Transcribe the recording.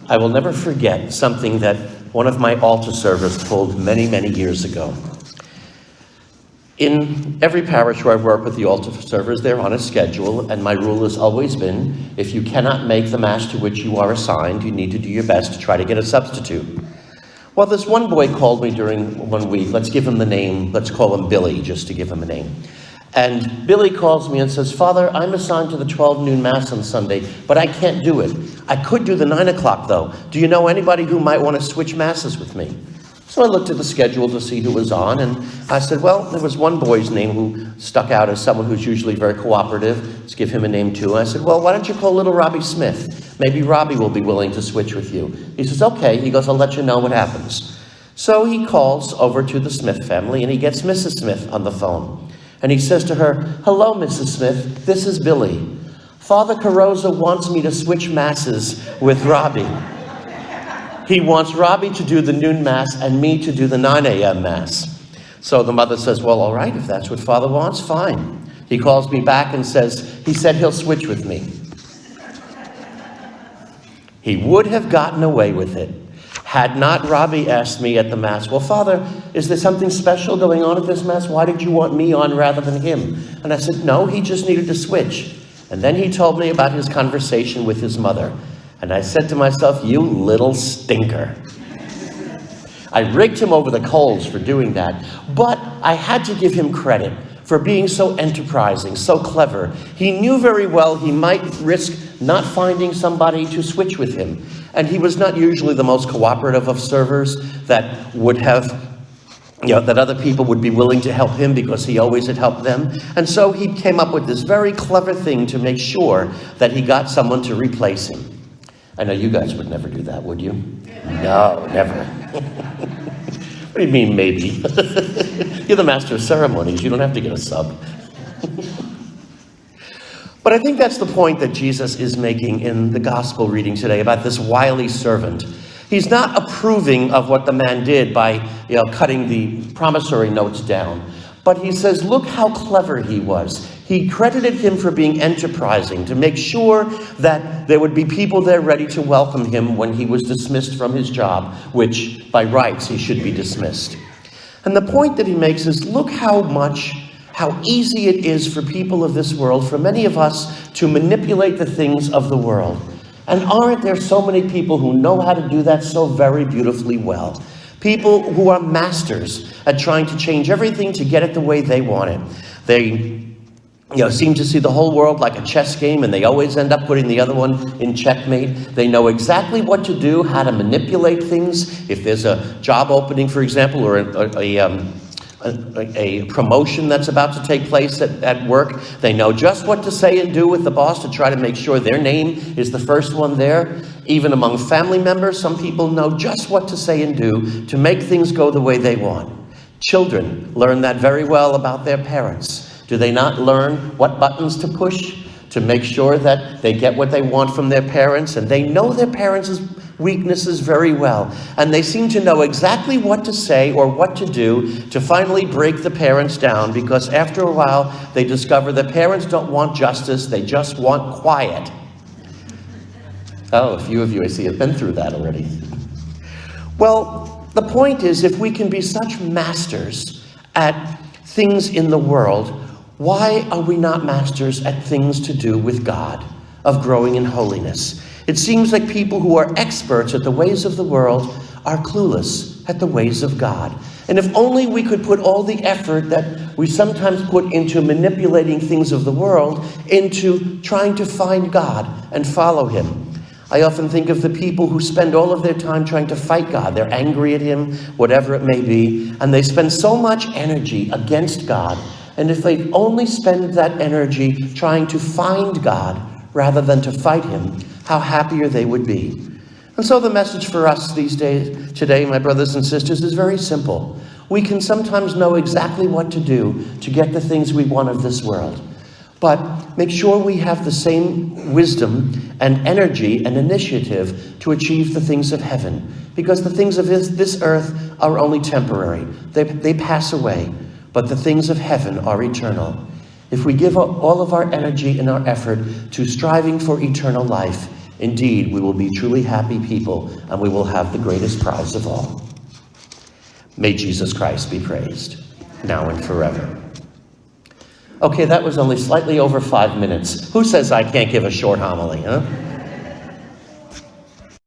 I will never forget something that one of my altar servers pulled many, many years ago. In every parish where I've worked with the altar servers, they're on a schedule, and my rule has always been, if you cannot make the mass to which you are assigned, you need to do your best to try to get a substitute. Well, this one boy called me during one week. Let's give him the name. Let's call him Billy, just to give him a name. And Billy calls me and says, Father, I'm assigned to the 12 noon Mass on Sunday, but I can't do it. I could do the 9 o'clock, though. Do you know anybody who might want to switch Masses with me? So I looked at the schedule to see who was on, and I said, well, there was one boy's name who stuck out as someone who's usually very cooperative. Let's give him a name, too. And I said, well, why don't you call little Robbie Smith? Maybe Robbie will be willing to switch with you. He says, okay. He goes, I'll let you know what happens. So he calls over to the Smith family, and he gets Mrs. Smith on the phone. And he says to her, hello, Mrs. Smith, this is Billy. Father Carrozza wants me to switch Masses with Robbie. He wants Robbie to do the noon Mass and me to do the 9 a.m. Mass. So the mother says, well, all right, if that's what Father wants, fine. He calls me back and says, he said he'll switch with me. He would have gotten away with it had not Robbie asked me at the Mass, well, Father, is there something special going on at this Mass? Why did you want me on rather than him? And I said, no, he just needed to switch. And then he told me about his conversation with his mother. And I said to myself, you little stinker. I raked him over the coals for doing that, but I had to give him credit for being so enterprising, so clever. He knew very well he might risk not finding somebody to switch with him. And he was not usually the most cooperative of servers that would have, that other people would be willing to help him because he always had helped them. And so he came up with this very clever thing to make sure that he got someone to replace him. I know you guys would never do that, would you? No, never. What do you mean, maybe? You're the master of ceremonies. You don't have to get a sub. But I think that's the point that Jesus is making in the gospel reading today about this wily servant. He's not approving of what the man did by cutting the promissory notes down. But he says, look how clever he was. He credited him for being enterprising, to make sure that there would be people there ready to welcome him when he was dismissed from his job, which by rights he should be dismissed. And the point that he makes is, look how easy it is for people of this world, for many of us, to manipulate the things of the world. And aren't there so many people who know how to do that so very beautifully well? People who are masters at trying to change everything to get it the way they want it. They seem to see the whole world like a chess game, and they always end up putting the other one in checkmate. They know exactly what to do, how to manipulate things. If there's a job opening, for example, or a promotion that's about to take place at work, they know just what to say and do with the boss to try to make sure their name is the first one there. Even among family members, some people know just what to say and do to make things go the way they want. Children learn that very well about their parents. Do they not learn what buttons to push to make sure that they get what they want from their parents? And they know their parents' weaknesses very well. And they seem to know exactly what to say or what to do to finally break the parents down, because after a while they discover the parents don't want justice, they just want quiet. Oh, a few of you I see have been through that already. Well, the point is, if we can be such masters at things in the world, why are we not masters at things to do with God, of growing in holiness? It seems like people who are experts at the ways of the world are clueless at the ways of God. And if only we could put all the effort that we sometimes put into manipulating things of the world into trying to find God and follow him. I often think of the people who spend all of their time trying to fight God. They're angry at him, whatever it may be, and they spend so much energy against God. And if they only spend that energy trying to find God rather than to fight him, how happier they would be. And so the message for us these days, today, my brothers and sisters, is very simple. We can sometimes know exactly what to do to get the things we want of this world. But make sure we have the same wisdom and energy and initiative to achieve the things of heaven. Because the things of this earth are only temporary. They pass away. But the things of heaven are eternal. If we give all of our energy and our effort to striving for eternal life, Indeed, we will be truly happy people, and we will have the greatest prize of all. May Jesus Christ be praised, now and forever. Okay, that was only slightly over 5 minutes. Who says I can't give a short homily, huh?